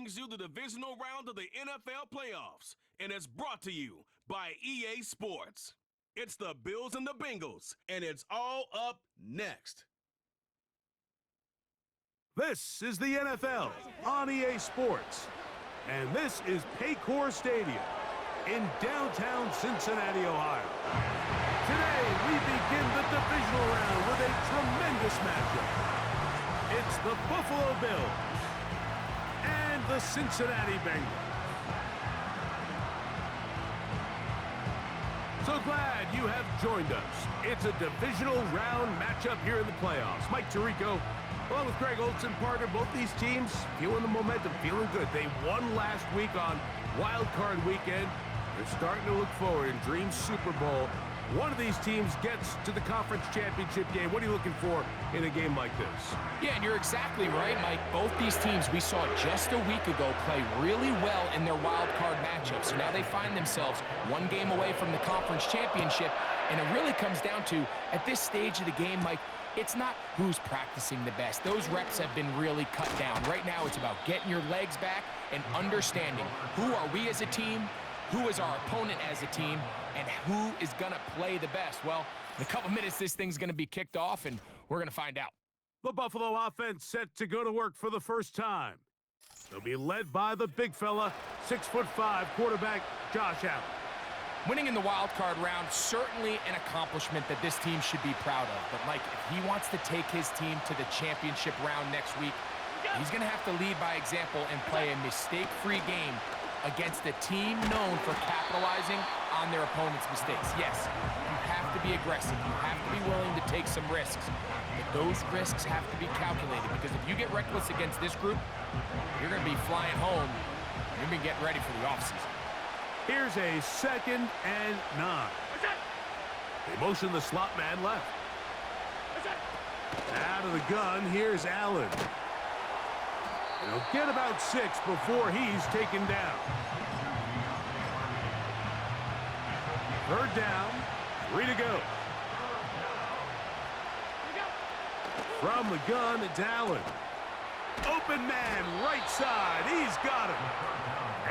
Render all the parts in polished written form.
brings you the divisional round of the NFL playoffs, and it's brought to you by EA Sports. It's the Bills and the Bengals, and it's all up next. This is the NFL on EA Sports, and this is Paycor Stadium in downtown Cincinnati, Ohio. Today, we begin the divisional round with a tremendous matchup. It's the Buffalo Bills and the Cincinnati Bengals. So glad you have joined us. It's a divisional round matchup here in the playoffs. Mike Tirico, along with Greg Olson, partner, both these teams feeling the momentum, feeling good. They won last week on Wild Card Weekend. They're starting to look forward in Dream Super Bowl. One of these teams gets to the conference championship game. What are you looking for in a game like this? Yeah, and you're exactly right, Mike. Both these teams we saw just a week ago play really well in their wild card matchup. So now they find themselves one game away from the conference championship. And it really comes down to, at this stage of the game, Mike, it's not who's practicing the best. Those reps have been really cut down. Right now, it's about getting your legs back and understanding who are we as a team, who is our opponent as a team, and who is going to play the best. Well, in a couple minutes, this thing's going to be kicked off, and we're going to find out. The Buffalo offense set to go to work for the first time. They'll be led by the big fella, 6'5" quarterback Josh Allen. Winning in the wild card round, certainly an accomplishment that this team should be proud of. But, Mike, if he wants to take his team to the championship round next week, he's going to have to lead by example and play a mistake-free game against a team known for capitalizing on their opponent's mistakes. Yes, you have to be aggressive. You have to be willing to take some risks. But those risks have to be calculated, because if you get reckless against this group, you're going to be flying home. You're going to be getting ready for the offseason. Here's a 2nd and 9. They motion the slot man left. Out of the gun, here's Allen. He'll get about 6 before he's taken down. 3rd down, 3 to go. From the gun, it's Allen. Open man, right side, he's got him.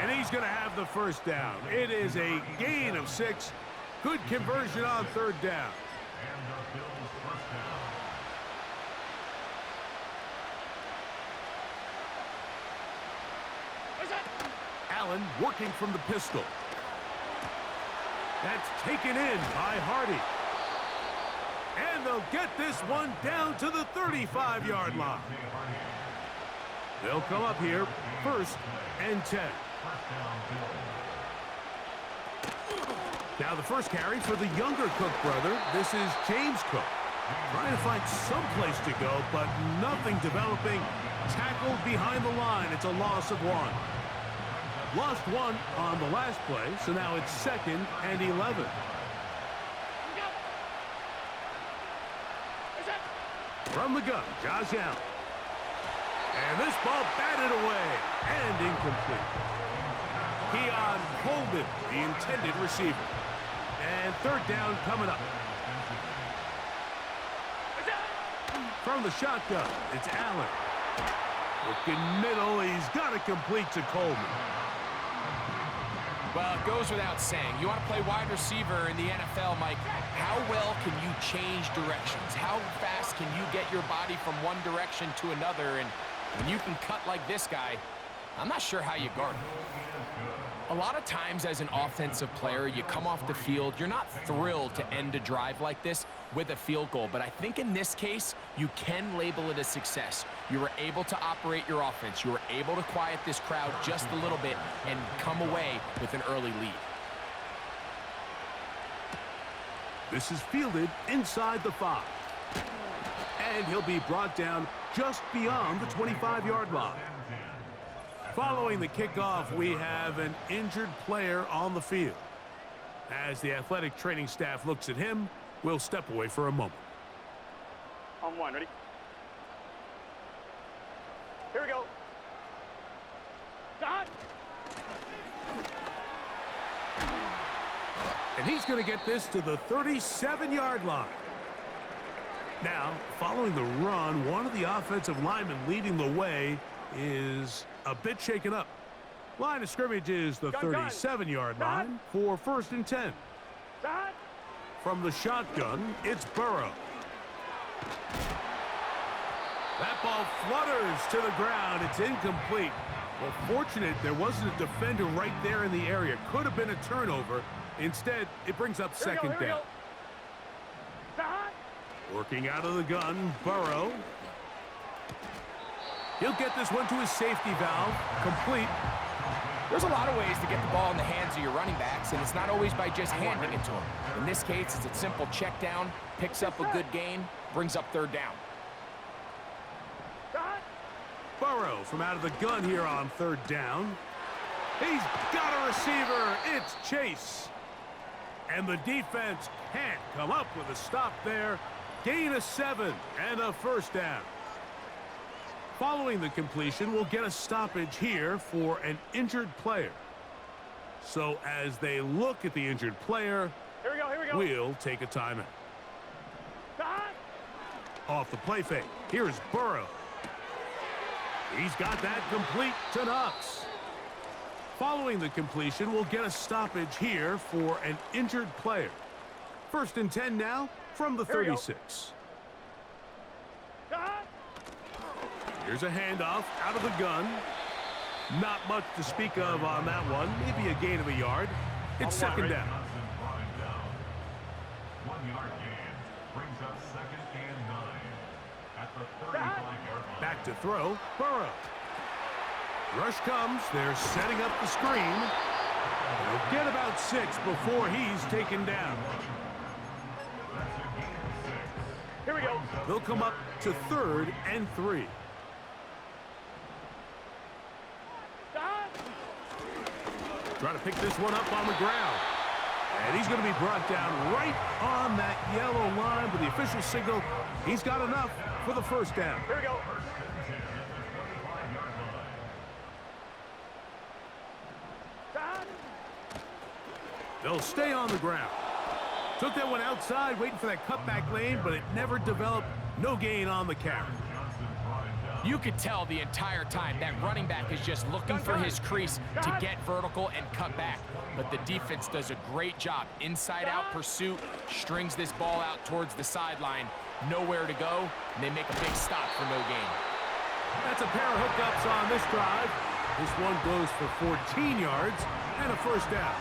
And he's going to have the 1st down. It is a gain of 6. Good conversion on 3rd down. Allen working from the pistol. That's taken in by Hardy. And they'll get this one down to the 35-yard line. They'll come up here, 1st and 10. Now the first carry for the younger Cook brother. This is James Cook. Trying to find some place to go, but nothing developing. Tackled behind the line. It's a loss of 1. Lost 1 on the last play, so now it's 2nd and 11. From the gun, Josh Allen. And this ball batted away and incomplete. Keon Coleman, the intended receiver. And 3rd down coming up. From the shotgun, it's Allen. Looking middle, he's got it complete to Coleman. Well, it goes without saying. You want to play wide receiver in the NFL, Mike. How well can you change directions? How fast can you get your body from one direction to another? And when you can cut like this guy, I'm not sure how you guard him. A lot of times as an offensive player, you come off the field, you're not thrilled to end a drive like this with a field goal. But I think in this case, you can label it a success. You were able to operate your offense. You were able to quiet this crowd just a little bit and come away with an early lead. This is fielded inside the 5. And he'll be brought down just beyond the 25-yard line. Following the kickoff, we have an injured player on the field. As the athletic training staff looks at him, we'll step away for a moment. On 1, ready? Here we go. Stop. And he's going to get this to the 37-yard line. Now, following the run, one of the offensive linemen leading the way is a bit shaken up. Line of scrimmage is the 37-yard line for 1st and 10. From the shotgun, it's Burrow. That ball flutters to the ground. It's incomplete. Well, fortunate there wasn't a defender right there in the area. Could have been a turnover. Instead, it brings up second down. Working out of the gun, Burrow. He'll get this one to his safety valve. Complete. There's a lot of ways to get the ball in the hands of your running backs, and it's not always by just handing it to them. In this case, it's a simple check down, picks up a good gain, brings up 3rd down. Burrow from out of the gun here on 3rd down. He's got a receiver. It's Chase. And the defense can't come up with a stop there. Gain of 7 and a 1st down. Following the completion, we'll get a stoppage here for an injured player. So as they look at the injured player, we'll take a timeout. Off the play fake, here's Burrow. He's got that complete to Knox. Following the completion, we'll get a stoppage here for an injured player. 1st and 10 now from the 36. Here's a handoff out of the gun. Not much to speak of on that one. Maybe a gain of a yard. It's 2nd down. 1-yard gain brings up 2nd and 9 at the 35-yard line. Back to throw, Burrow. Rush comes. They're setting up the screen. They'll get about 6 before he's taken down. Here we go. They'll come up to 3rd and 3. Trying to pick this one up on the ground. And he's going to be brought down right on that yellow line with the official signal. He's got enough for the 1st down. Here we go. They'll stay on the ground. Took that one outside, waiting for that cutback lane, but it never developed. No gain on the carry. You could tell the entire time that running back is just looking for his crease to get vertical and cut back. But the defense does a great job. Inside-out pursuit, strings this ball out towards the sideline. Nowhere to go, and they make a big stop for no gain. That's a pair of hookups on this drive. This one goes for 14 yards and a 1st down.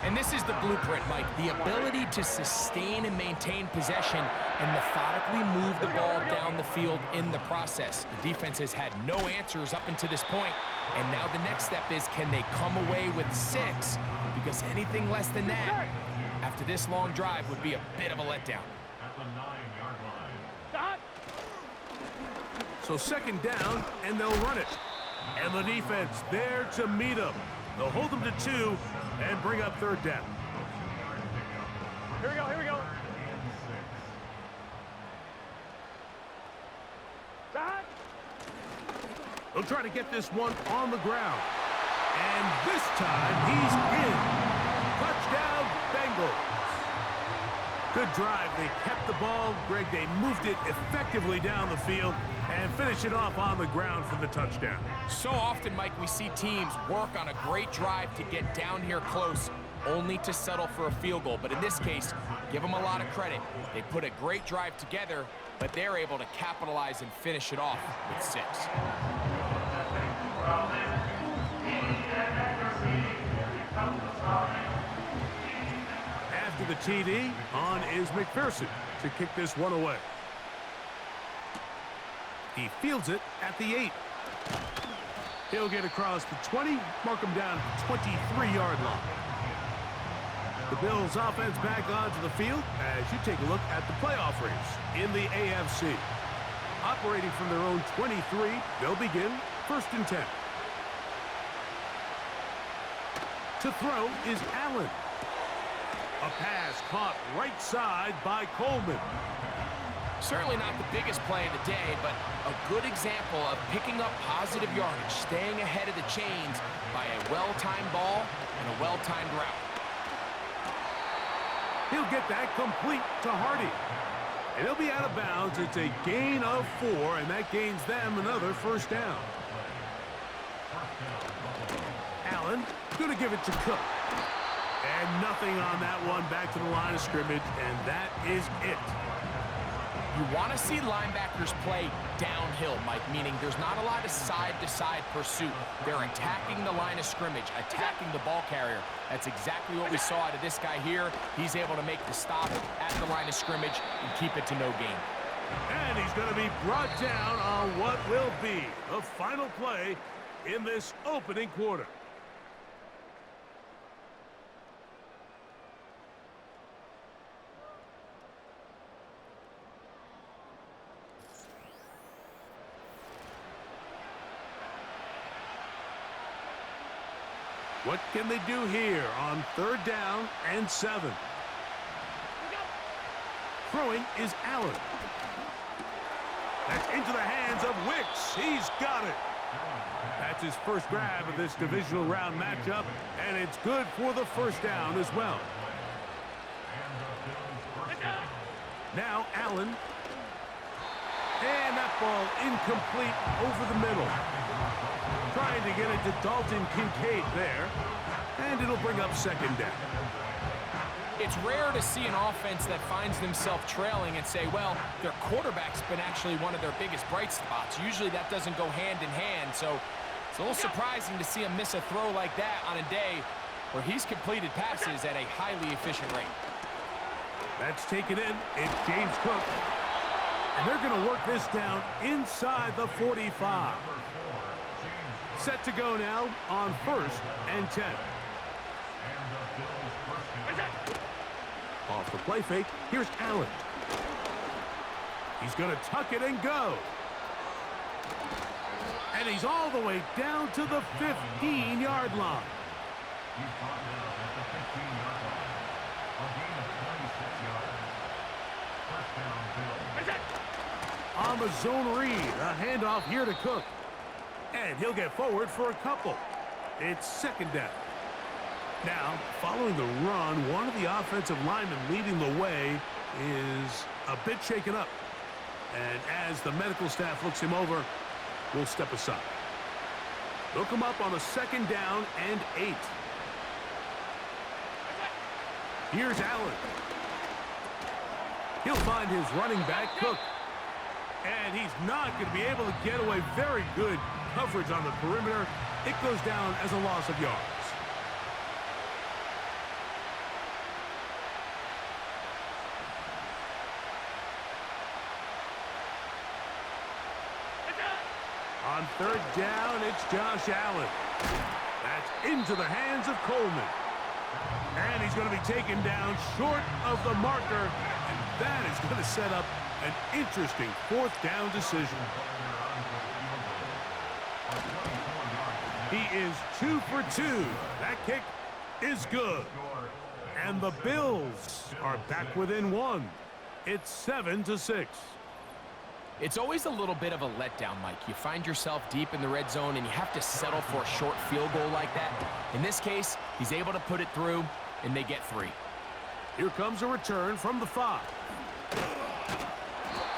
And this is the blueprint, Mike. The ability to sustain and maintain possession and methodically move the ball down the field in the process. The defense has had no answers up until this point, and now the next step is, can they come away with 6? Because anything less than that, after this long drive, would be a bit of a letdown. At the 9-yard line. So 2nd down, and they'll run it. And the defense there to meet them. They'll hold them to 2 and bring up 3rd down. Here we go, here we go. They'll try to get this one on the ground. And this time, he's in. Touchdown, Bengals. Good drive. They kept the ball. Greg, they moved it effectively down the field and finish it off on the ground for the touchdown. So often, Mike, we see teams work on a great drive to get down here close, only to settle for a field goal. But in this case, give them a lot of credit. They put a great drive together, but they're able to capitalize and finish it off with 6. After the TD, on is McPherson to kick this one away. He fields it at the 8. He'll get across the 20, mark him down at the 23-yard line. The Bills offense back onto the field as you take a look at the playoff race in the AFC. Operating from their own 23, they'll begin 1st and 10. To throw is Allen. A pass caught right side by Coleman. Certainly not the biggest play of the day, but a good example of picking up positive yardage, staying ahead of the chains by a well-timed ball and a well-timed route. He'll get that complete to Hardy. And he'll be out of bounds. It's a gain of 4, and that gains them another 1st down. Allen, going to give it to Cook. And nothing on that one, back to the line of scrimmage, and that is it. You want to see linebackers play downhill, Mike, meaning there's not a lot of side-to-side pursuit. They're attacking the line of scrimmage, attacking the ball carrier. That's exactly what we saw out of this guy here. He's able to make the stop at the line of scrimmage and keep it to no gain. And he's going to be brought down on what will be the final play in this opening quarter. What can they do here on 3rd down and 7? Throwing is Allen. That's into the hands of Wicks. He's got it. That's his first grab of this divisional round matchup, and it's good for the first down as well. Now Allen. And that ball incomplete over the middle. Trying to get it to Dalton Kincaid there. And it'll bring up 2nd down. It's rare to see an offense that finds themselves trailing and say, well, their quarterback's been actually one of their biggest bright spots. Usually that doesn't go hand in hand, so it's a little surprising to see him miss a throw like that on a day where he's completed passes at a highly efficient rate. That's taken in. It's James Cook. And they're going to work this down inside the 45. Set to go now on 1st and 10. Off the play fake, here's Allen. He's going to tuck it and go. And he's all the way down to the 15-yard line. On the zone read, a handoff here to Cook. And he'll get forward for a couple. It's 2nd down. Now, following the run, one of the offensive linemen leading the way is a bit shaken up. And as the medical staff looks him over, we'll step aside. They'll come up on a 2nd down and 8. Here's Allen. He'll find his running back, Cook. And he's not going to be able to get away. Very good coverage on the perimeter. It goes down as a loss of yards. On 3rd down, it's Josh Allen. That's into the hands of Coleman. And he's going to be taken down short of the marker. And that is going to set up an interesting 4th down decision. He is 2 for 2. That kick is good. And the Bills are back within 1. It's 7-6. It's always a little bit of a letdown, Mike. You find yourself deep in the red zone and you have to settle for a short field goal like that. In this case, he's able to put it through, and they get 3. Here comes a return from the 5.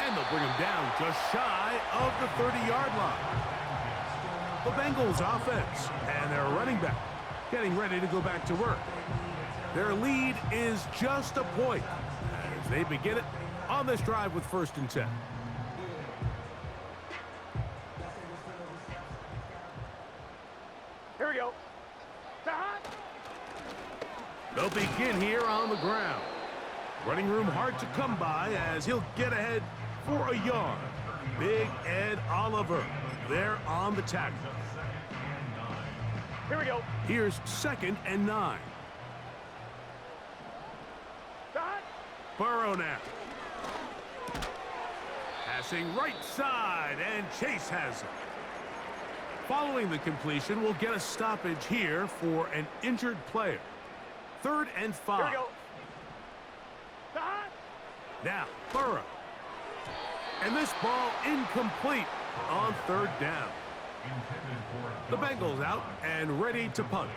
And they'll bring him down just shy of the 30-yard line. The Bengals offense and their running back getting ready to go back to work. Their lead is just a point as they begin it on this drive with 1st and 10. Here we go. They'll begin here on the ground. Running room hard to come by as he'll get ahead for a yard. Big Ed Oliver there on the tackle. Here we go. Here's 2nd and 9. Burrow now. Passing right side, and Chase has it. Following the completion, we'll get a stoppage here for an injured player. 3rd and 5. Here we go. Now, Burrow. And this ball incomplete on 3rd down. The Bengals out and ready to punt.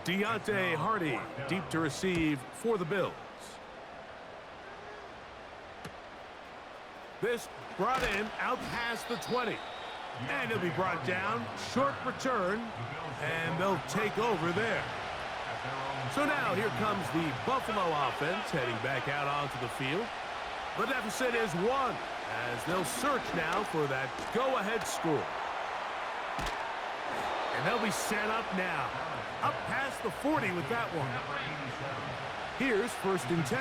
Deontay Hardy deep to receive for the Bills. This brought in out past the 20. And he'll be brought down. Short return. And they'll take over there. So now here comes the Buffalo offense heading back out onto the field. The deficit is 1 as they'll search now for that go-ahead score. And they'll be set up now. Up past the 40 with that one. Here's 1st and 10.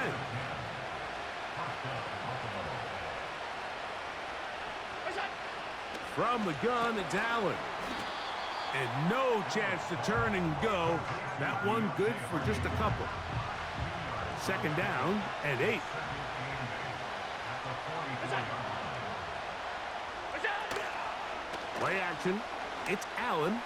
From the gun, it's Allen. And no chance to turn and go. That one good for just a couple. 2nd down and 8. Play action. It's Allen.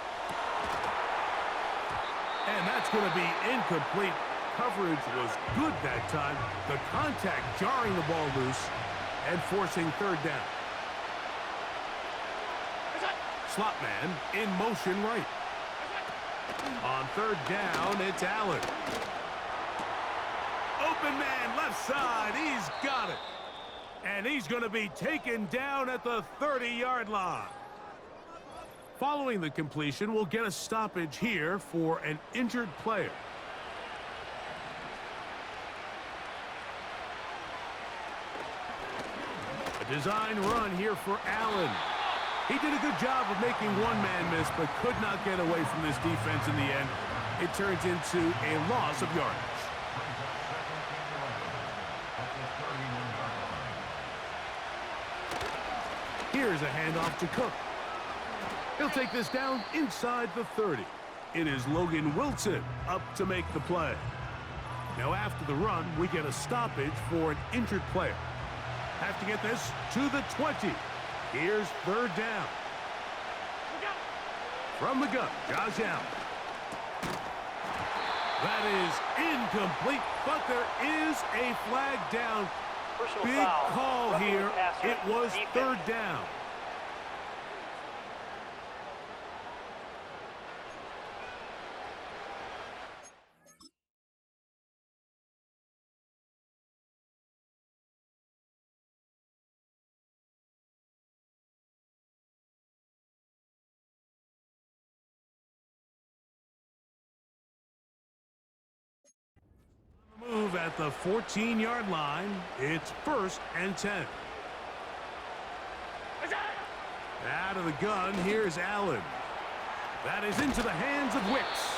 And that's going to be incomplete. Coverage was good that time. The contact jarring the ball loose and forcing 3rd down. Slot man in motion right. On 3rd down, it's Allen. Open man left side. He's got it. And he's going to be taken down at the 30-yard line. Following the completion, we'll get a stoppage here for an injured player. A design run here for Allen. He did a good job of making one man miss, but could not get away from this defense in the end. It turns into a loss of yardage. Here's a handoff to Cook. He'll take this down inside the 30. It is Logan Wilson up to make the play. Now after the run, we get a stoppage for an injured player. Have to get this to the 20. Here's 3rd down. From the gun, Josh Allen. That is incomplete, but there is a flag down. Big call here. It was 3rd down. Move at the 14-yard line. It's 1st and 10. Out of the gun, here's Allen. That is into the hands of Wicks.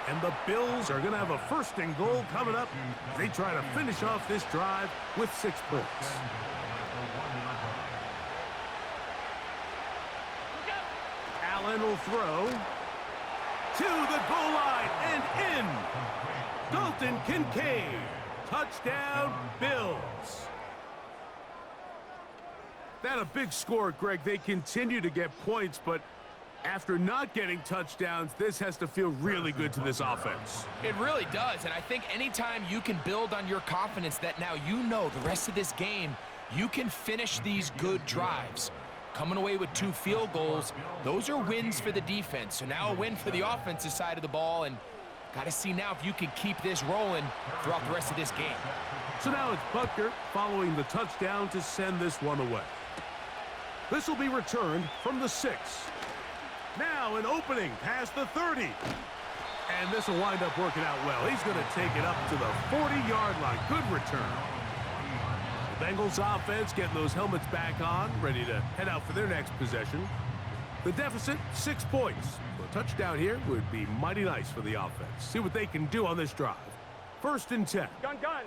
And the Bills are going to have a 1st and goal coming up. They try to finish off this drive with 6 points. Allen will throw to the goal line and in. Dalton Kincaid. Touchdown, Bills. That a big score, Greg. They continue to get points, but after not getting touchdowns, this has to feel really good to this offense. It really does, and I think anytime you can build on your confidence that now you know the rest of this game, you can finish these good drives. Coming away with 2 field goals, those are wins for the defense. So now a win for the offensive side of the ball, and got to see now if you can keep this rolling throughout the rest of this game. So now it's Butker following the touchdown to send this one away. This will be returned from the 6. Now an opening past the 30. And this will wind up working out well. He's going to take it up to the 40-yard line. Good return. The Bengals offense getting those helmets back on, ready to head out for their next possession. The deficit, 6 points. A touchdown here would be mighty nice for the offense. See what they can do on this drive. 1st and 10. Gun.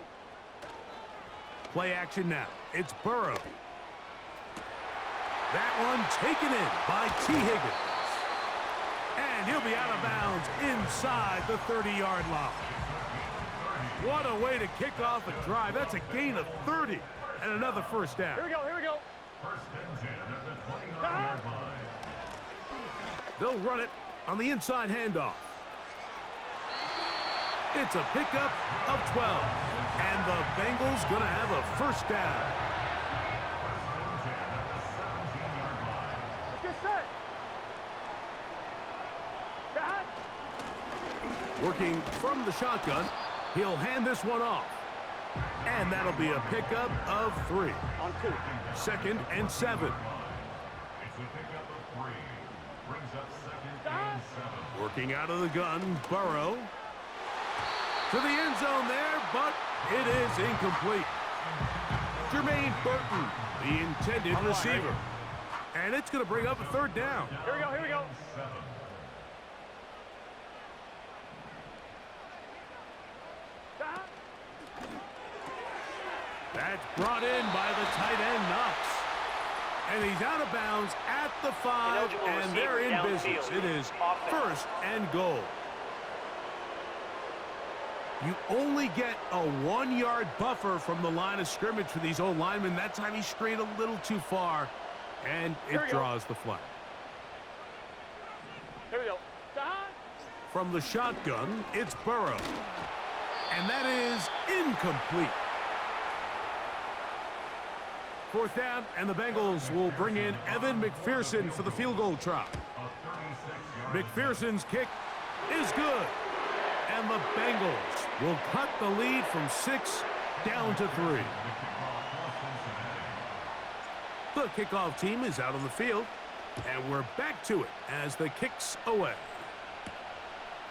Play action now. It's Burrow. That one taken in by T. Higgins. And he'll be out of bounds inside the 30-yard line. What a way to kick off a drive. That's a gain of 30 and another 1st down. Here we go. 1st and 10 at the 29-yard line. They'll run it on the inside handoff. It's a pickup of 12. And the Bengals going to have a 1st down. Get set. Working from the shotgun, he'll hand this one off. And that'll be a pickup of 3. On 2. 2nd and 7. to pick up a 3. Brings up 2nd and 7. Working out of the gun, Burrow. To the end zone there, but it is incomplete. Jermaine Burton, the intended receiver. And it's going to bring up a 3rd down. Here we go, here we go. 7. That's brought in by the tight end, Knox. And he's out of bounds at the 5, and they're in business. It is 1st and goal. You only get a 1-yard buffer from the line of scrimmage for these old linemen. That time he strayed a little too far, and it draws the flag. Here we go. From the shotgun, it's Burrow. And that is incomplete. 4th down, and the Bengals will bring in Evan McPherson for the field goal try. McPherson's kick is good. And the Bengals will cut the lead from 6 down to 3. The kickoff team is out on the field, and we're back to it as the kick's away.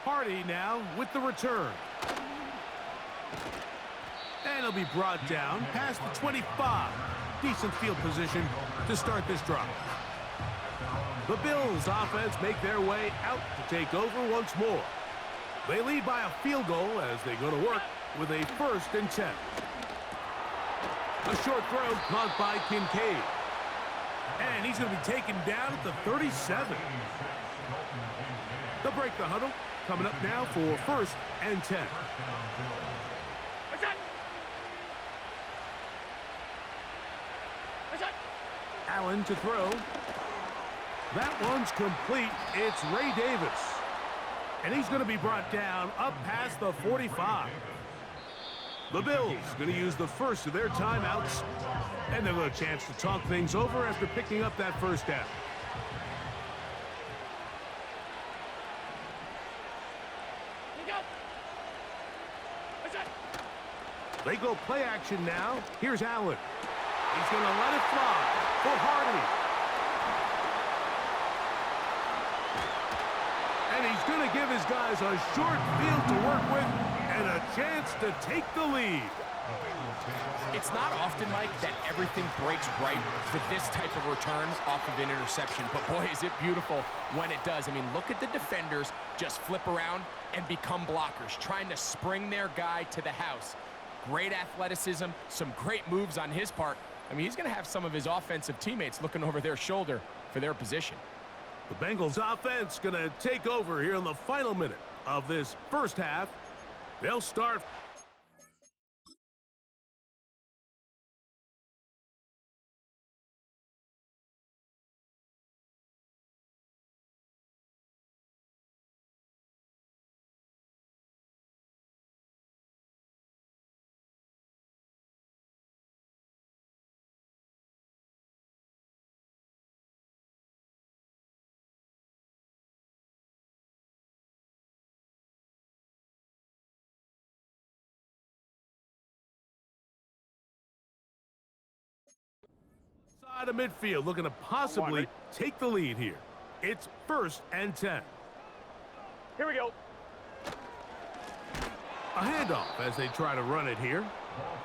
Hardy now with the return. And he'll be brought down past the 25. Decent field position to start this drive. The Bills offense make their way out to take over once more. They lead by a field goal as they go to work with a 1st and 10. A short throw caught by Kincaid. And he's going to be taken down at the 37. They'll break the huddle. Coming up now for 1st and 10. Allen to throw. That one's complete. It's Ray Davis. And he's going to be brought down up past the 45. The Bills going to use the first of their timeouts. And they'll have a chance to talk things over after picking up that 1st down. They go play action now. Here's Allen. He's going to let it fly for Hardy. And he's going to give his guys a short field to work with and a chance to take the lead. It's not often, Mike, that everything breaks right for this type of return off of an interception. But, boy, is it beautiful when it does. I mean, look at the defenders just flip around and become blockers, trying to spring their guy to the house. Great athleticism, some great moves on his part. I mean, he's going to have some of his offensive teammates looking over their shoulder for their position. The Bengals offense going to take over here in the final minute of this 1st half. They'll start. Side of midfield looking to possibly take the lead here. It's 1st and 10. Here we go. A handoff as they try to run it here.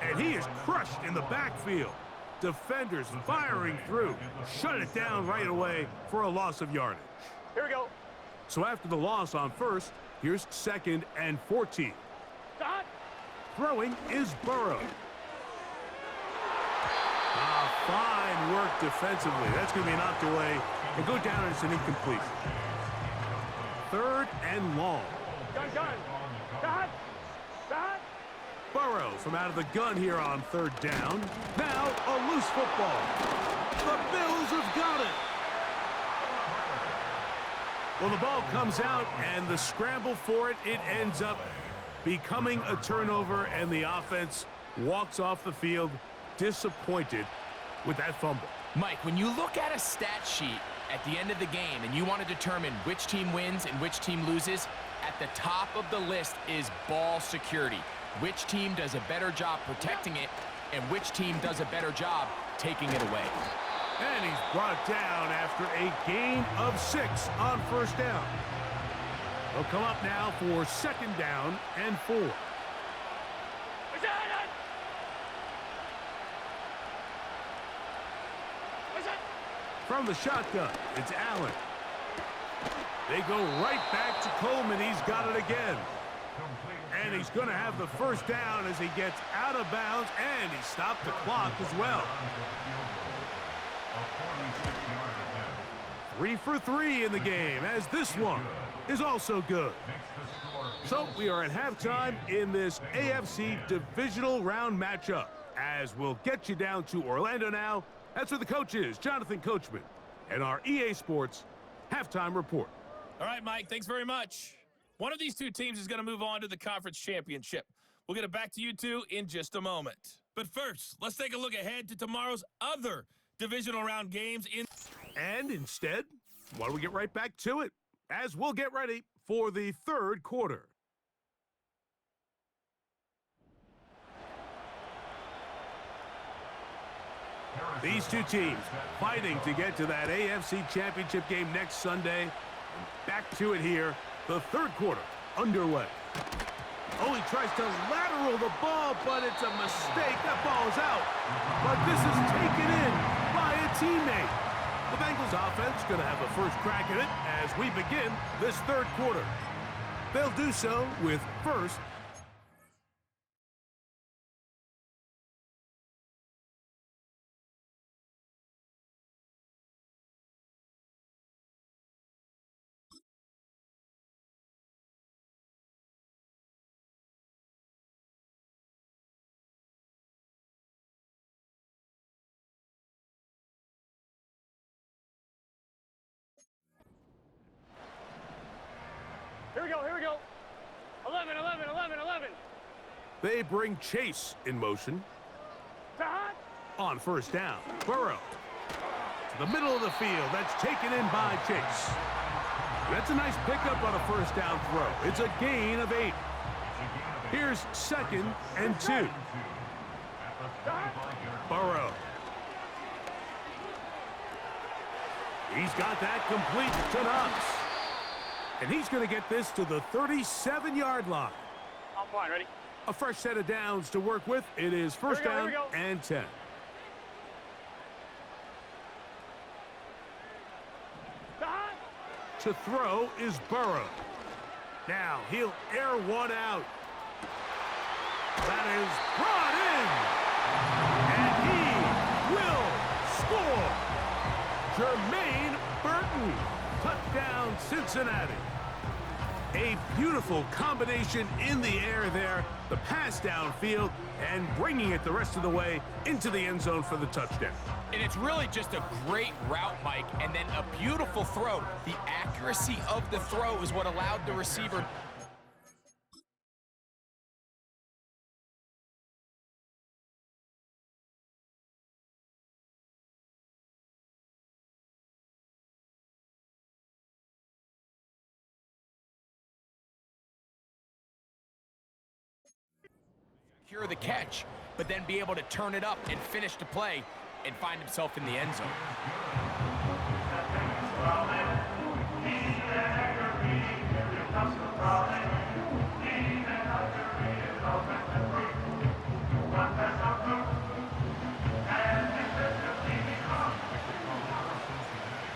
And he is crushed in the backfield. Defenders firing through. Shut it down right away for a loss of yardage. Here we go. So after the loss on 1st, here's 2nd and 14. Throwing is Burrow. Fine work defensively. That's going to be knocked away and go down as an incomplete. 3rd and long. Gun. Burrow from out of the gun here on 3rd down. Now a loose football. The Bills have got it. Well, the ball comes out, and the scramble for it, it ends up becoming a turnover, and the offense walks off the field disappointed with that fumble. Mike, when you look at a stat sheet at the end of the game and you want to determine which team wins and which team loses, at the top of the list is ball security. Which team does a better job protecting it and which team does a better job taking it away. And he's brought down after a gain of 6 on first down. They'll come up now for second down and 4. From the shotgun, it's Allen. They go right back to Coleman. He's got it again. And he's going to have the first down as he gets out of bounds, and he stopped the clock as well. 3 for 3 in the game, as this one is also good. So we are at halftime in this AFC Divisional Round matchup. As we'll get you down to Orlando now, that's where the coach is, Jonathan Coachman, and our EA Sports Halftime Report. All right, Mike, thanks very much. One of these two teams is going to move on to the conference championship. We'll get it back to you two in just a moment. But first, let's take a look ahead to tomorrow's other divisional round games. And instead, why don't we get right back to it, as we'll get ready for the third quarter. These two teams fighting to get to that AFC Championship game next Sunday. And back to it here, the third quarter underway. Oh, he tries to lateral the ball, but it's a mistake. That ball's out. But this is taken in by a teammate. The Bengals offense going to have a first crack at it as we begin this third quarter. They'll do so with first. Here we go, here we go. 11, 11, 11, 11. They bring Chase in motion. On first down, Burrow. To the middle of the field, that's taken in by Chase. That's a nice pickup on a first down throw. It's a gain of 8. Here's second and 2. Burrow. He's got that complete to Knox. And he's going to get this to the 37-yard line. I'm fine, ready? A fresh set of downs to work with. It is first down and 10. To throw is Burrow. Now he'll air one out. That is brought in. And he will score. Jermaine Burton. Touchdown, Cincinnati. A beautiful combination in the air there. The pass downfield and bringing it the rest of the way into the end zone for the touchdown. And it's really just a great route, Mike, and then a beautiful throw. The accuracy of the throw is what allowed the receiver. Secure the catch, but then be able to turn it up and finish the play and find himself in the end zone.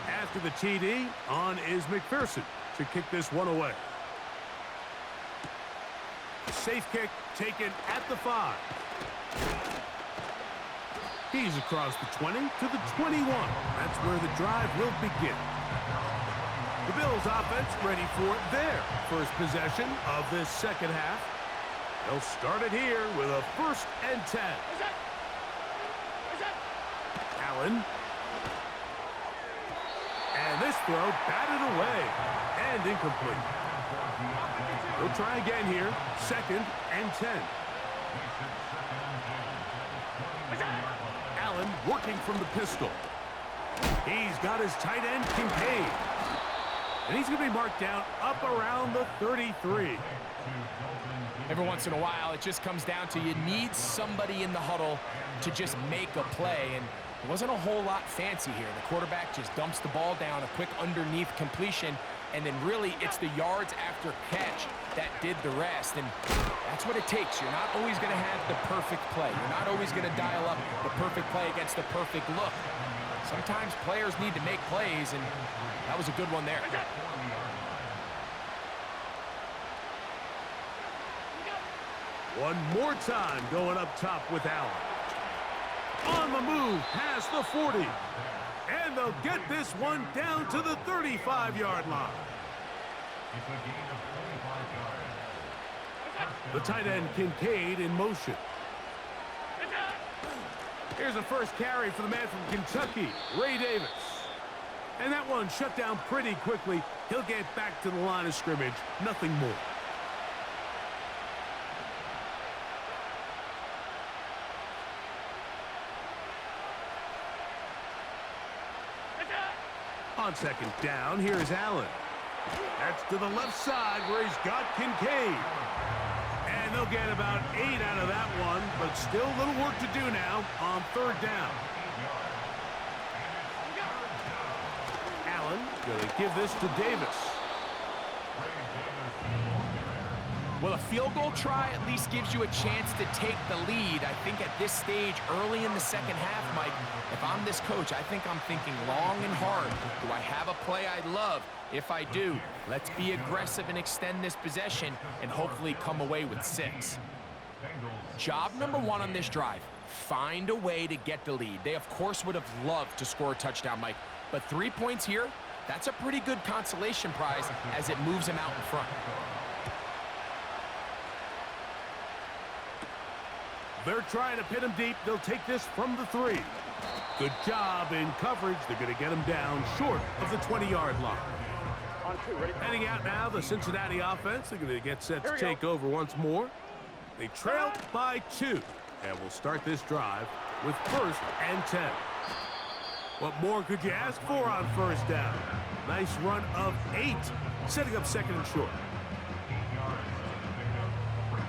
After the TD, on is McPherson to kick this one away. Safe kick taken at the 5. He's across the 20 to the 21. That's where the drive will begin. The Bills offense ready for their first possession of this second half. They'll start it here with a first and 10. Allen. And this throw batted away and incomplete. We'll try again here. Second and 10. Allen working from the pistol. He's got his tight end, Kincaid. And he's going to be marked down up around the 33. Every once in a while, it just comes down to you need somebody in the huddle to just make a play. And It wasn't a whole lot fancy here. The quarterback just dumps the ball down, a quick underneath completion, and then really it's the yards after catch that did the rest. And that's what it takes. You're not always going to have the perfect play. You're not always going to dial up the perfect play against the perfect look. Sometimes players need to make plays, and that was a good one there. One more time going up top with Allen. On the move past the 40. And they'll get this one down to the 35-yard line. It's a gain of 25 yards. The tight end Kincaid in motion. Here's a first carry for the man from Kentucky, Ray Davis. And that one shut down pretty quickly. He'll get back to the line of scrimmage, nothing more. On second down, here's Allen. That's to the left side where he's got Kincaid. And they'll get about 8 out of that one, but still a little work to do now on third down. Allen going to give this to Davis. Well, a field goal try at least gives you a chance to take the lead. I think at this stage, early in the second half, Mike, if I'm this coach, I think I'm thinking long and hard. Do I have a play I love? If I do, let's be aggressive and extend this possession and hopefully come away with 6. Job number 1 on this drive, find a way to get the lead. They, of course, would have loved to score a touchdown, Mike, but 3 points here, that's a pretty good consolation prize as it moves them out in front. They're trying to pin him deep. They'll take this from the 3. Good job in coverage. They're going to get him down short of the 20-yard line. On 2, ready? Heading out now, the Cincinnati offense. They're going to get set to take over once more. They trail by 2. And we'll start this drive with 1st and 10. What more could you ask for on first down? Nice run of 8, setting up second and short.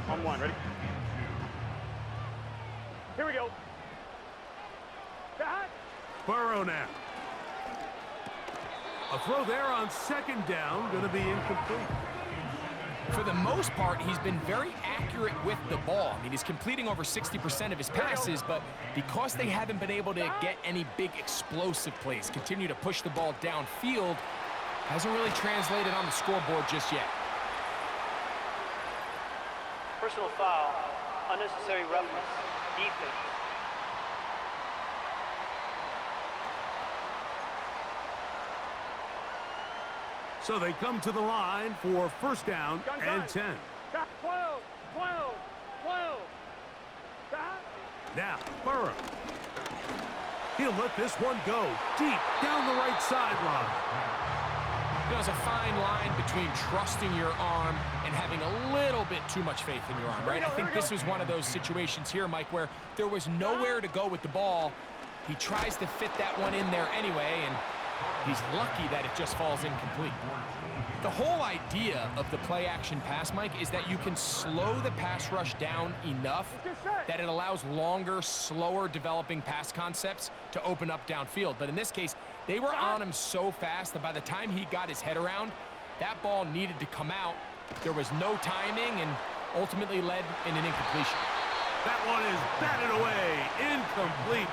On 1, ready? Here we go. Back. Burrow now. A throw there on second down, going to be incomplete. For the most part, he's been very accurate with the ball. I mean, he's completing over 60% of his passes, but because they haven't been able to get any big explosive plays, continue to push the ball downfield, hasn't really translated on the scoreboard just yet. Personal foul, unnecessary roughness, defense. So they come to the line for first down and 10. 12, 12, 12. Back. Now, Burrow. He'll let this one go deep down the right sideline. There's a fine line between trusting your arm and having a little bit too much faith in your arm, right? I think this was one of those situations here, Mike, where there was nowhere to go with the ball. He tries to fit that one in there anyway, and he's lucky that it just falls incomplete. The whole idea of the play-action pass, Mike, is that you can slow the pass rush down enough that it allows longer, slower developing pass concepts to open up downfield. But in this case, they were on him so fast that by the time he got his head around, that ball needed to come out. There was no timing and ultimately led in an incompletion. That one is batted away. Incomplete.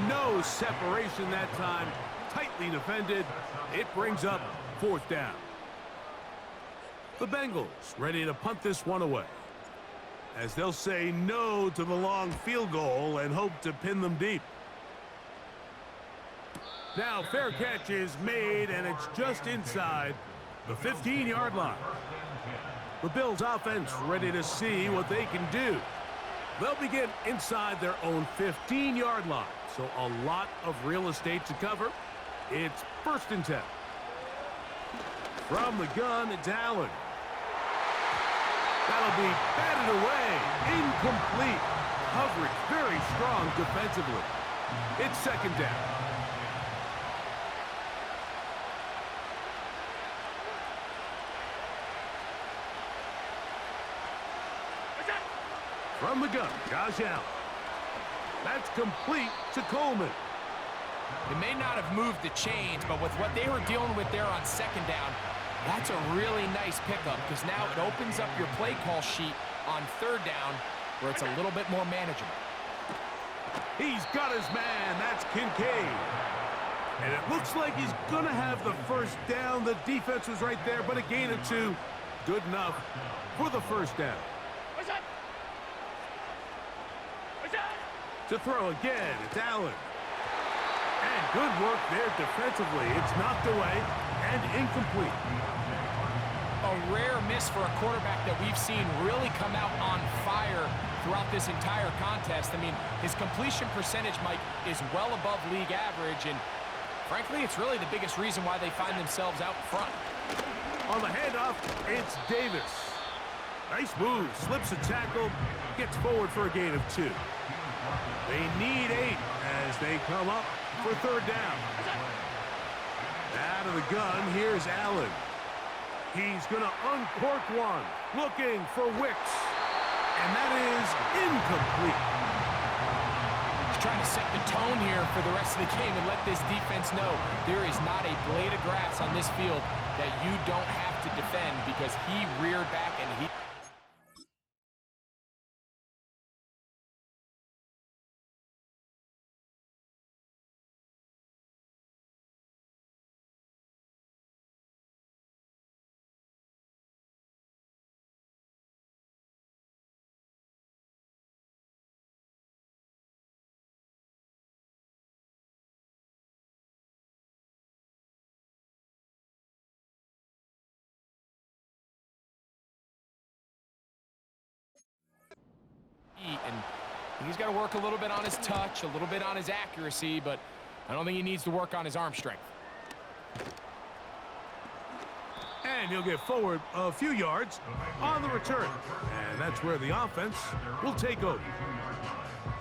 No separation that time. Tightly defended. It brings up fourth down. The Bengals ready to punt this one away, as they'll say no to the long field goal and hope to pin them deep. Now fair catch is made, and it's just inside the 15-yard line. The Bills offense ready to see what they can do. They'll begin inside their own 15-yard line, so a lot of real estate to cover. It's 1st and 10. From the gun, it's Allen. That'll be batted away. Incomplete. Coverage very strong defensively. It's 2nd down. From the gun, Josh Allen. That's complete to Coleman. It may not have moved the chains, but with what they were dealing with there on second down, that's a really nice pickup because now it opens up your play call sheet on third down where it's a little bit more manageable. He's got his man. That's Kincaid. And it looks like he's going to have the first down. The defense was right there, but a gain of 2. Good enough for the first down. To throw again, it's Allen. And good work there defensively. It's knocked away and incomplete. A rare miss for a quarterback that we've seen really come out on fire throughout this entire contest. I mean, his completion percentage, Mike, is well above league average, and frankly, it's really the biggest reason why they find themselves out front. On the handoff, it's Davis. Nice move, slips a tackle, gets forward for a gain of 2. They need 8 as they come up for third down. Out of the gun, here's Allen. He's going to uncork one, looking for Wicks. And that is incomplete. He's trying to set the tone here for the rest of the game and let this defense know there is not a blade of grass on this field that you don't have to defend because he reared back and he... And he's got to work a little bit on his touch, a little bit on his accuracy, but I don't think he needs to work on his arm strength. And he'll get forward a few yards on the return. And that's where the offense will take over.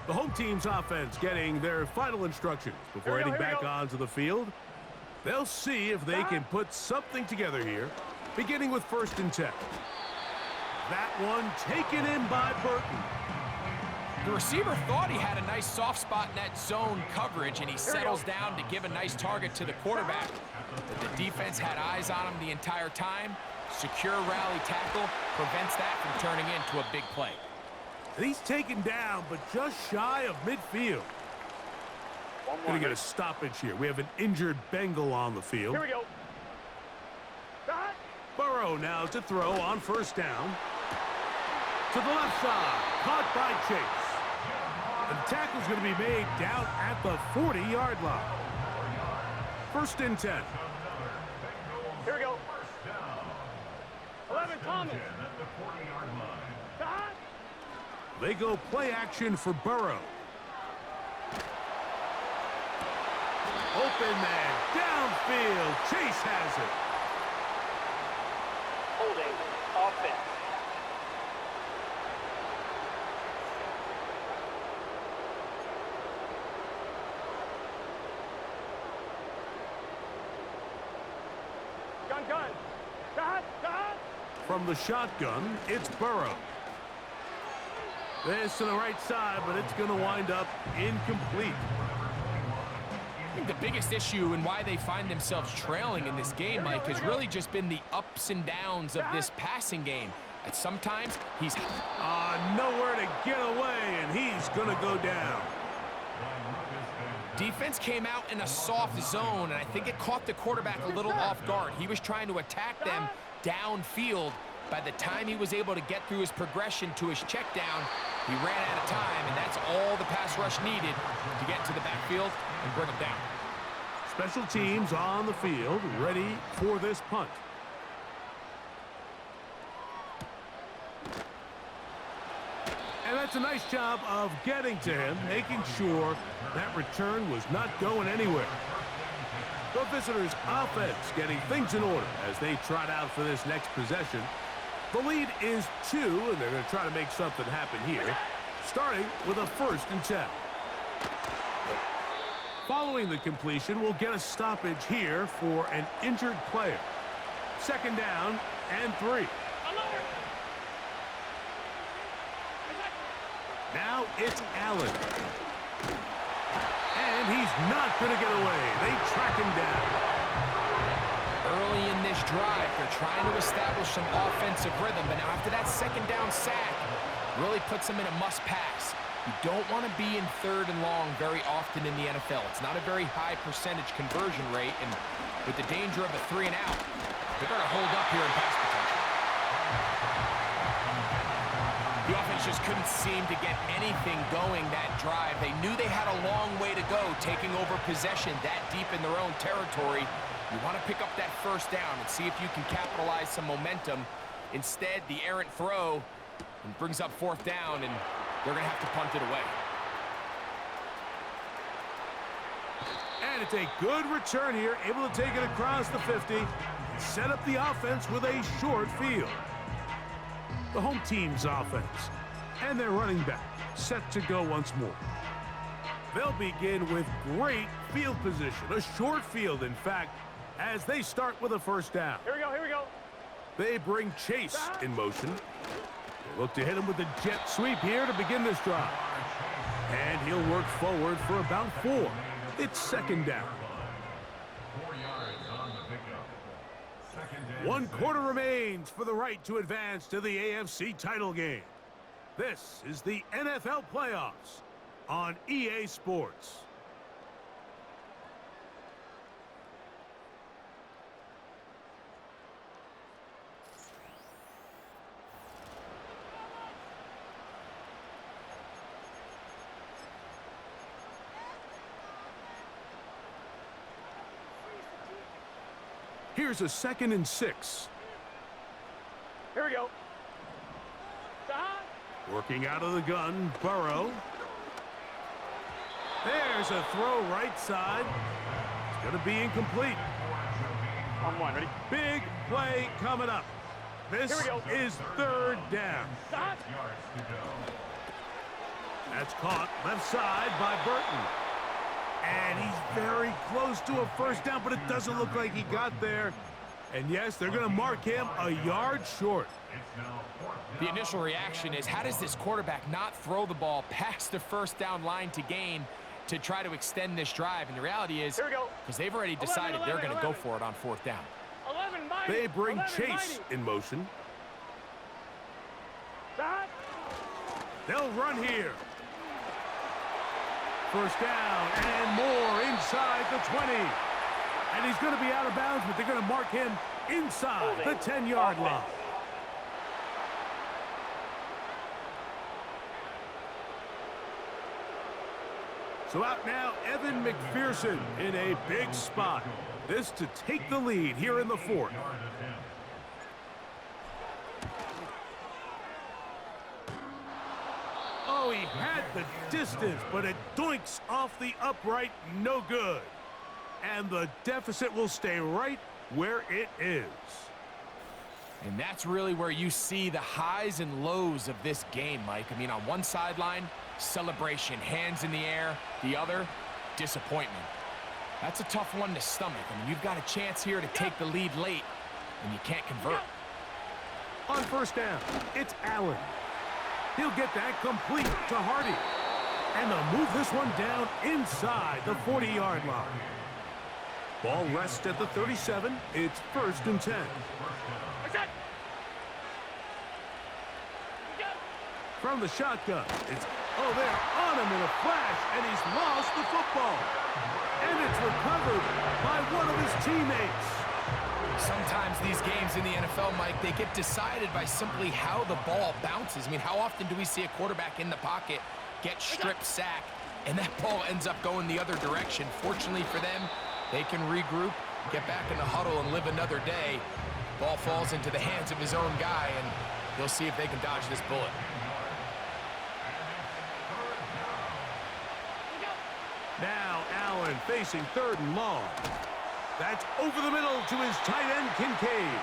The home team's offense getting their final instructions before heading back onto the field. They'll see if they can put something together here, beginning with 1st and 10. That one taken in by Burton. The receiver thought he had a nice soft spot in that zone coverage, and he settles down to give a nice target to the quarterback. But the defense had eyes on him the entire time. Secure rally tackle prevents that from turning into a big play. And he's taken down, but just shy of midfield. Going to get a stoppage here. We have an injured Bengal on the field. Here we go. Burrow now to throw on 1st down. To the left side, caught by Chase. And the tackle's going to be made down at the 40-yard line. 1st and 10. Here we go. 11, Thomas. They go play action for Burrow. Open man, downfield. Chase has it. Holding offense. Gun. From the shotgun, it's Burrow. This to the right side, but it's going to wind up incomplete. I think the biggest issue and why they find themselves trailing in this game, Mike, has really just been the ups and downs of this passing game. And sometimes he's... nowhere to get away, and he's going to go down. Defense came out in a soft zone, and I think it caught the quarterback a little off guard. He was trying to attack them downfield. By the time he was able to get through his progression to his check down, he ran out of time, and that's all the pass rush needed to get to the backfield and bring him down. Special teams on the field, ready for this punt. And that's a nice job of getting to him, making sure that return was not going anywhere. The visitors' offense getting things in order as they trot out for this next possession. The lead is 2, and they're going to try to make something happen here, starting with a 1st and 10. Following the completion, we'll get a stoppage here for an injured player. 2nd down and 3. Now it's Allen. And And he's not going to get away. They track him down. Early in this drive, they're trying to establish some offensive rhythm, but now after that second down sack, really puts them in a must-pass. You don't want to be in 3rd and long very often in the NFL. It's not a very high percentage conversion rate, and with the danger of a 3 and out, they're going to hold up here in pass protection. The offense just couldn't seem to get anything going that drive. They knew they had a long way to go taking over possession that deep in their own territory. You want to pick up that first down and see if you can capitalize some momentum. Instead, the errant throw brings up 4th down, and they're going to have to punt it away. And it's a good return here, able to take it across the 50 and set up the offense with a short field. The home team's offense and their running back set to go once more. They'll begin with great field position, a short field, in fact, as they start with a first down. Here we go, here we go. They bring Chase in motion. They look to hit him with a jet sweep here to begin this drive. And he'll work forward for about 4. It's 2nd down. 4 yards on the pickup. 2nd and 1 6. quarter remains for the right to advance to the AFC title game. This is the NFL playoffs on EA Sports. Here's a 2nd and 6. Here we go. Stop. Working out of the gun, Burrow. There's a throw right side. It's going to be incomplete. On 1, ready? Big play coming up. This Here we go. is 3rd down. Stop. Yards to go. That's caught left side by Burton. And he's very close to a first down, but it doesn't look like he got there. And yes, they're going to mark him a yard short. It's now 4th The down. initial reaction is, how does this quarterback not throw the ball past the first down line to gain to try to extend this drive? And the reality is, Here we go. because they've already 11, decided they're going to go 11. for it on 4th down. 11, mighty. They bring 11, Chase mighty. in motion. Stop. They'll run here. First down and more inside the 20. And he's going to be out of bounds, but they're going to mark him inside the 10-yard line. So out now, Evan McPherson in a big spot. This to take the lead here in the 4th. Yard attempt. Oh, he had the distance, but it doinks off the upright, no good. And the deficit will stay right where it is. And that's really where you see the highs and lows of this game, Mike. I mean, on one sideline, celebration, hands in the air. The other, disappointment. That's a tough one to stomach. I mean, you've got a chance here to take the lead late, and you can't convert. On first down, it's Allen. He'll get that complete to Hardy. And they'll move this one down inside the 40-yard line. Ball rests at the 37. It's 1st and 10. From the shotgun, it's, oh, they're on him in a flash, and he's lost the football. And it's recovered by one of his teammates. Sometimes these games in the NFL, Mike, they get decided by simply how the ball bounces. I mean, how often do we see a quarterback in the pocket get strip sack, and that ball ends up going the other direction? Fortunately for them, they can regroup, get back in the huddle, and live another day. Ball falls into the hands of his own guy, and they'll see if they can dodge this bullet. Now Allen facing 3rd and long. That's over the middle to his tight end, Kincaid.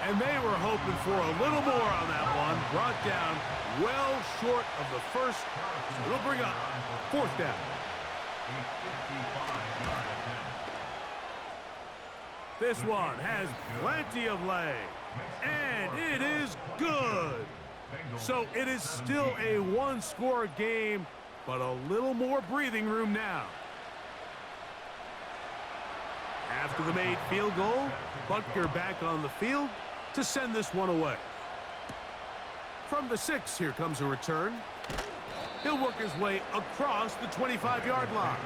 And they were hoping for a little more on that one. Brought down well short of the first. So it'll bring up 4th down. This one has plenty of leg. And it is good. So it is still a 1-score game, but a little more breathing room now After the made field goal, Butker back on the field to send this one away. From the 6, here comes a return. He'll work his way across the 25-yard line.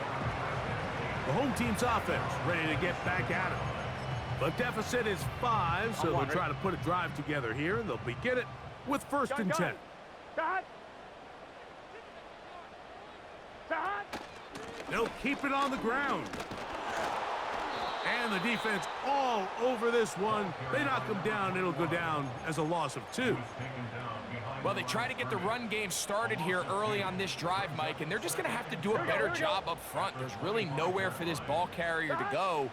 The home team's offense ready to get back at him. The deficit is 5, so they'll try to put a drive together here, and they'll begin it with 1st and 10. They'll keep it on the ground. And the defense all over this one. They knock him down. It'll go down as a loss of 2. Well, they try to get the run game started here early on this drive, Mike, and they're just going to have to do a better job up front. There's really nowhere for this ball carrier to go.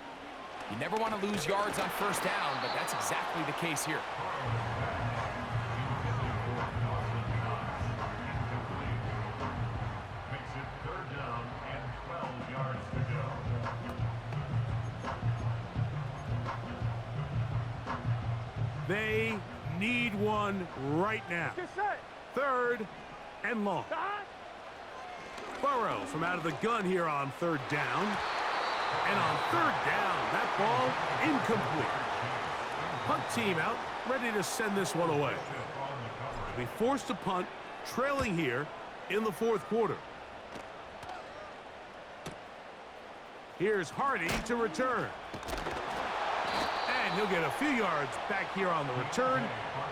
You never want to lose yards on 1st down, but that's exactly the case here. Makes it 3rd down and 12 yards to go. They need one right now. 3rd and long. Burrow from out of the gun here on 3rd down. And on 3rd down, that ball incomplete. Punt team out, ready to send this one away. Be forced to punt, trailing here in the 4th quarter. Here's Hardy to return. And he'll get a few yards back here on the return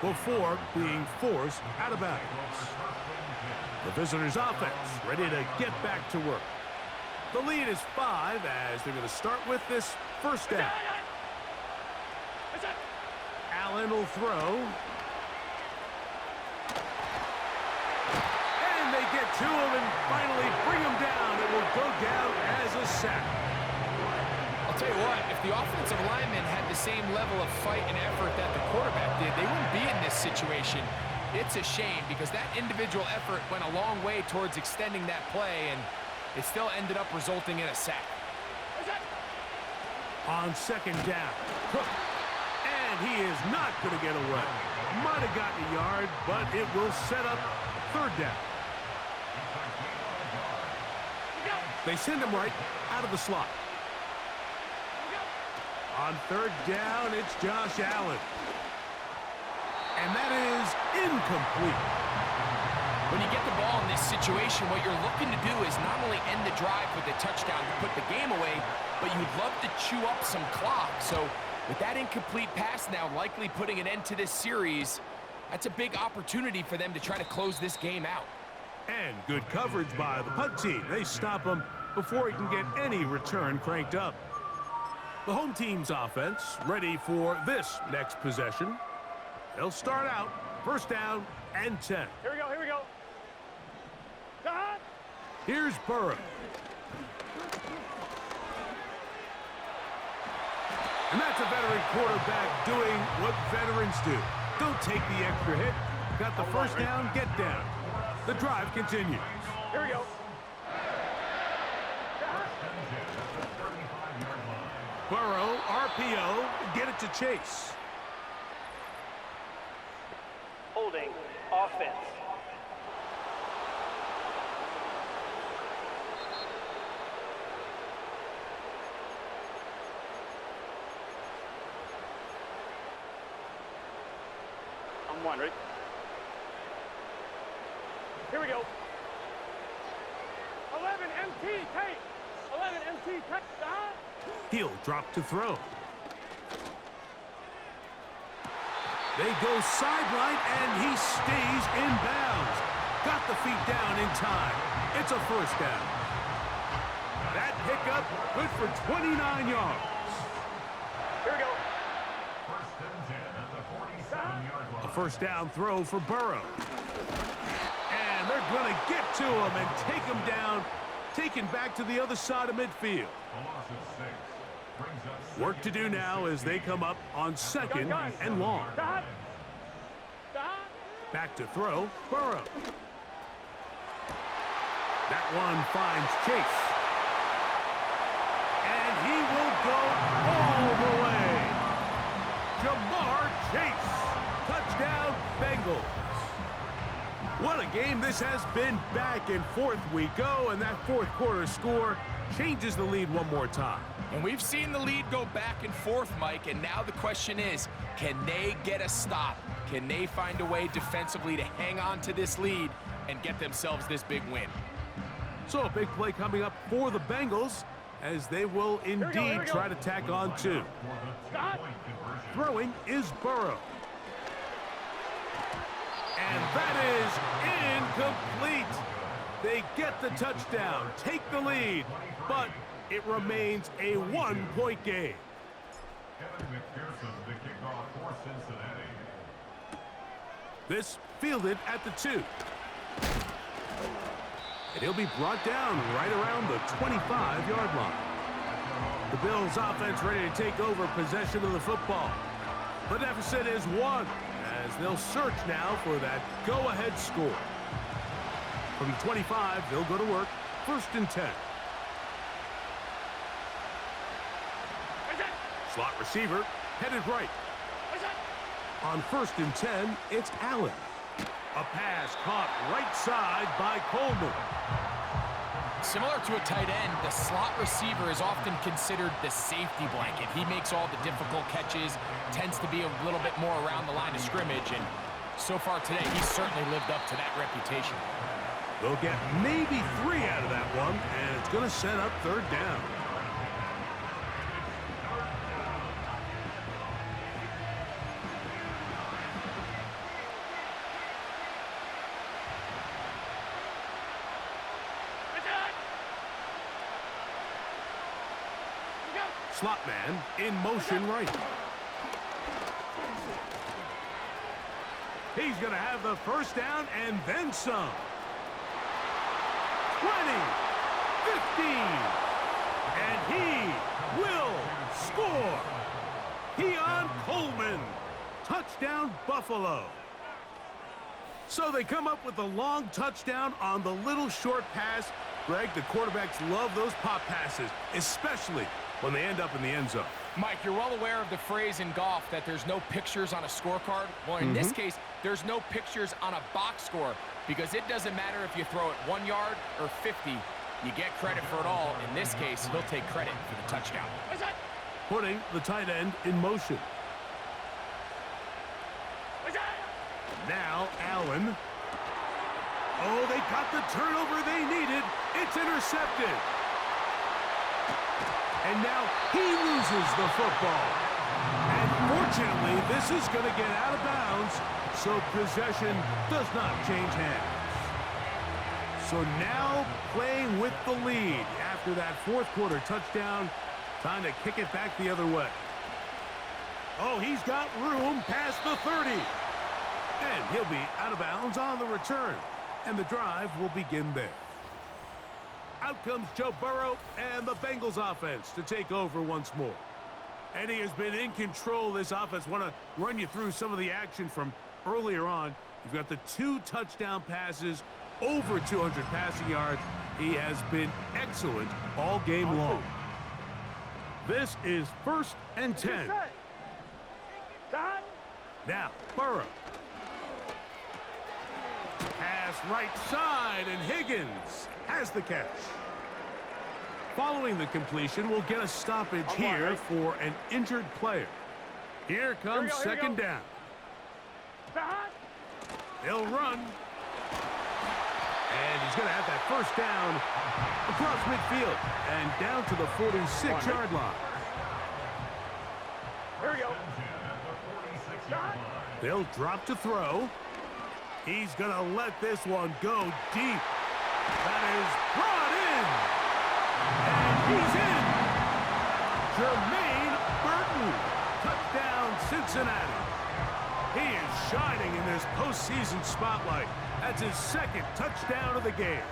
before being forced out of bounds. The visitors' offense ready to get back to work. The lead is 5 as they're going to start with this 1st down. Allen will throw. And they get to him and finally bring him down. It will go down as a sack. I'll tell you what, if the offensive lineman had the same level of fight and effort that the quarterback did, they wouldn't be in this situation. It's a shame because that individual effort went a long way towards extending that play, and it still ended up resulting in a sack. On 2nd down, Cook. And he is not going to get away. Might have gotten a yard, but it will set up 3rd down. They send him right out of the slot. On 3rd down, it's Josh Allen. And that is incomplete. When you get the ball in this situation, what you're looking to do is not only end the drive with a touchdown to put the game away, but you'd love to chew up some clock. So with that incomplete pass now likely putting an end to this series, that's a big opportunity for them to try to close this game out. And good coverage by the punt team. They stop him before he can get any return cranked up. The home team's offense ready for this next possession. They'll start out 1st down and 10. Here we go, here we go. Here's Burrow. And that's a veteran quarterback doing what veterans do. Don't take the extra hit. Got the 1st down, get down. The drive continues. Here we go. Burrow, RPO, get it to Chase. Holding offense. I'm 1, right? Here we go. 11 MT tape. 11 MT tape. He'll drop to throw. They go sideline, and he stays in bounds. Got the feet down in time. It's a 1st down. That pickup good for 29 yards. Here we go. 1st and 10 at the 47-yard line. A 1st down throw for Burrow. And they're going to get to him and take him down, taken back to the other side of midfield. A loss of 6. Brings up Work to do now as they come up on 2nd and long. Back to throw, Burrow. That one finds Chase. And he will go all the way. Jamar Chase. Touchdown, Bengals. What a game this has been. Back and forth we go, and that 4th quarter score changes the lead one more time. And we've seen the lead go back and forth, Mike, and now the question is, can they get a stop? Can they find a way defensively to hang on to this lead and get themselves this big win? So a big play coming up for the Bengals as they will indeed try to tack on two. Throwing is Burrow. And that is incomplete. They get the touchdown, take the lead, but it remains a one-point game. Kevin McPherson, the kickoff for Cincinnati. This fielded at the 2. And he'll be brought down right around the 25-yard line. The Bills offense ready to take over possession of the football. The deficit is 1 as they'll search now for that go-ahead score. From the 25, they'll go to work. 1st and 10. Slot receiver headed right. On 1st and 10, it's Allen. A pass caught right side by Coleman. Similar to a tight end, the slot receiver is often considered the safety blanket. He makes all the difficult catches, tends to be a little bit more around the line of scrimmage, and so far today, he's certainly lived up to that reputation. They'll get maybe 3 out of that one, and it's going to set up 3rd down. Slot man in motion right. He's going to have the 1st down and then some. 20, 15, and he will score. Keon Coleman, touchdown Buffalo. So they come up with the long touchdown on the little short pass. Greg, the quarterbacks love those pop passes, especially when they end up in the end zone. Mike, you're well aware of the phrase in golf that there's no pictures on a scorecard. Well, in this case, there's no pictures on a box score because it doesn't matter if you throw it 1 yard or 50. You get credit for it all. In this case, he'll take credit for the touchdown. Putting the tight end in motion. Now Allen. Oh, they got the turnover they needed. It's intercepted. And now he loses the football. And fortunately, this is going to get out of bounds, so possession does not change hands. So now playing with the lead after that 4th quarter touchdown, time to kick it back the other way. Oh, he's got room past the 30. And he'll be out of bounds on the return. And the drive will begin there. Out comes Joe Burrow and the Bengals offense to take over once more. And he has been in control of this offense. Want to run you through some of the action from earlier on. You've got the 2 touchdown passes, over 200 passing yards. He has been excellent all game long. This is 1st and 10. Now, Burrow. Pass right side, and Higgins has the catch. Following the completion, we'll get a stoppage here for an injured player. Here comes 2nd down. They'll run. And he's going to have that 1st down across midfield and down to the 46-yard line. Here we go. They'll drop to throw. He's going to let this one go deep. That is brought in. And he's in. Jermaine Burton. Touchdown, Cincinnati. He is shining in this postseason spotlight. That's his 2nd touchdown of the game.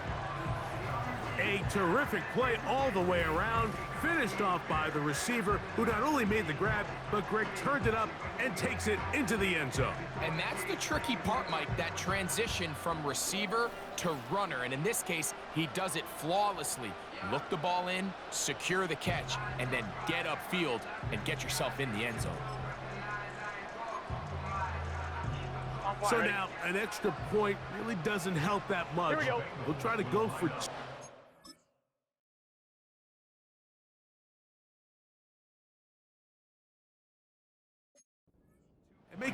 A terrific play all the way around, finished off by the receiver, who not only made the grab, but Greg turned it up and takes it into the end zone. And that's the tricky part, Mike, that transition from receiver to runner. And in this case, he does it flawlessly. Look the ball in, secure the catch, and then get upfield and get yourself in the end zone. So now, an extra point really doesn't help that much. We'll try to go for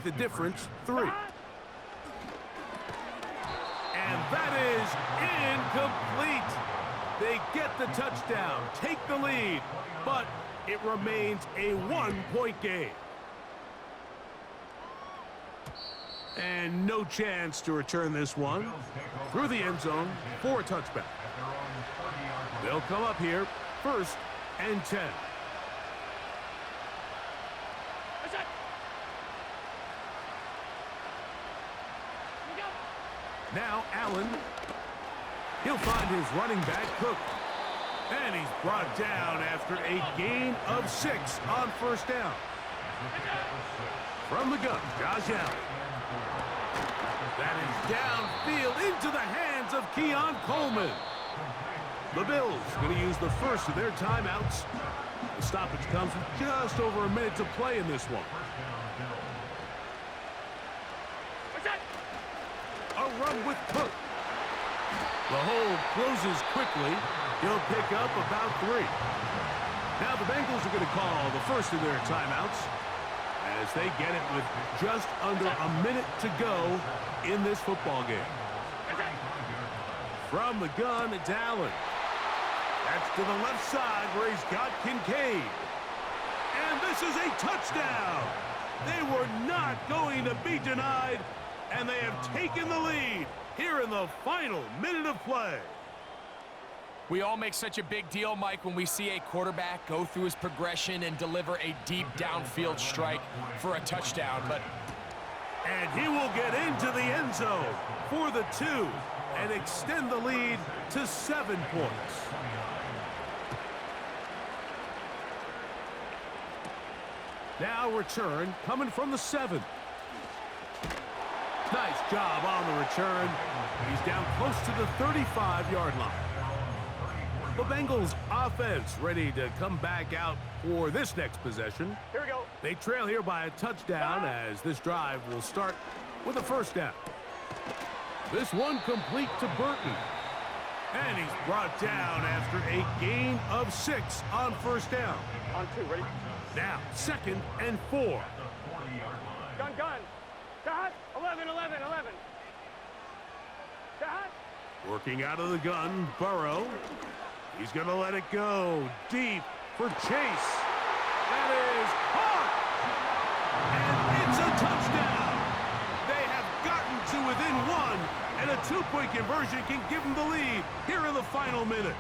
make the difference 3. And that is incomplete. They get the touchdown, take the lead, but it remains a 1-point game. And no chance to return this one through the end zone for a touchback. They'll come up here, 1st and 10. Now Allen. He'll find his running back, Cook. And he's brought down after a gain of 6 on 1st down. From the gun, Josh Allen. That is downfield into the hands of Keon Coleman. The Bills going to use the first of their timeouts. The stoppage comes with just over a minute to play in this one. A run with Cook. The hold closes quickly. He'll pick up about 3. Now the Bengals are going to call the first of their timeouts as they get it with just under a minute to go in this football game. From the gun, it's Allen. That's to the left side where he's got Kincaid. And this is a touchdown. They were not going to be denied, and they have taken the lead here in the final minute of play. We all make such a big deal, Mike, when we see a quarterback go through his progression and deliver a deep downfield strike for a touchdown, but... And he will get into the end zone for the 2 and extend the lead to 7 points. Now return coming from the 7. Nice job on the return. He's down close to the 35-yard line. The Bengals offense ready to come back out for this next possession. Here we go. They trail here by a touchdown as this drive will start with a 1st down. This one complete to Burton. And he's brought down after a gain of 6 on 1st down. On 2, ready? Now 2nd and 4. Gun. Got 11. Got. Working out of the gun, Burrow. He's going to let it go deep for Chase. That is caught! And it's a touchdown! They have gotten to within 1, and a 2-point conversion can give them the lead here in the final minute.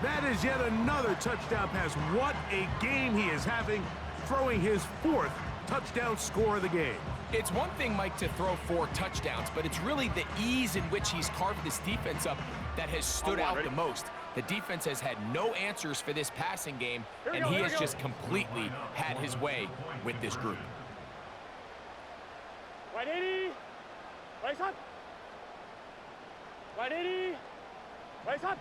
That is yet another touchdown pass. What a game he is having, throwing his 4th touchdown score of the game. It's one thing, Mike, to throw 4 touchdowns, but it's really the ease in which he's carved this defense up that has stood out the most. The defense has had no answers for this passing game, and he has just completely had his way with this group. Right 80. Right up. Right 80. Right up.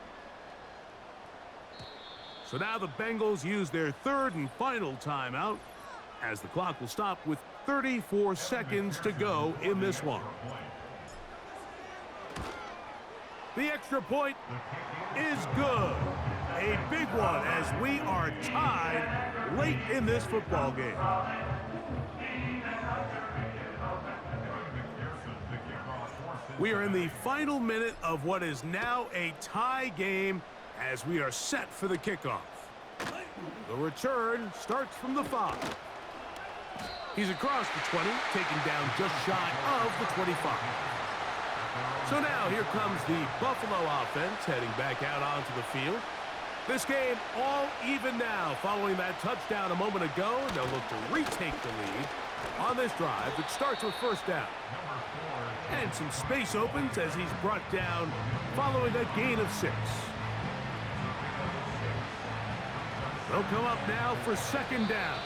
So now the Bengals use their 3rd and final timeout as the clock will stop with 34 seconds to go in this one. The extra point is good. A big one as we are tied late in this football game. We are in the final minute of what is now a tie game as we are set for the kickoff. The return starts from the 5. He's across the 20, taken down just shy of the 25. So now here comes the Buffalo offense heading back out onto the field. This game all even now following that touchdown a moment ago. They'll look to retake the lead on this drive that starts with 1st down. And some space opens as he's brought down following a gain of 6. They'll come up now for 2nd down.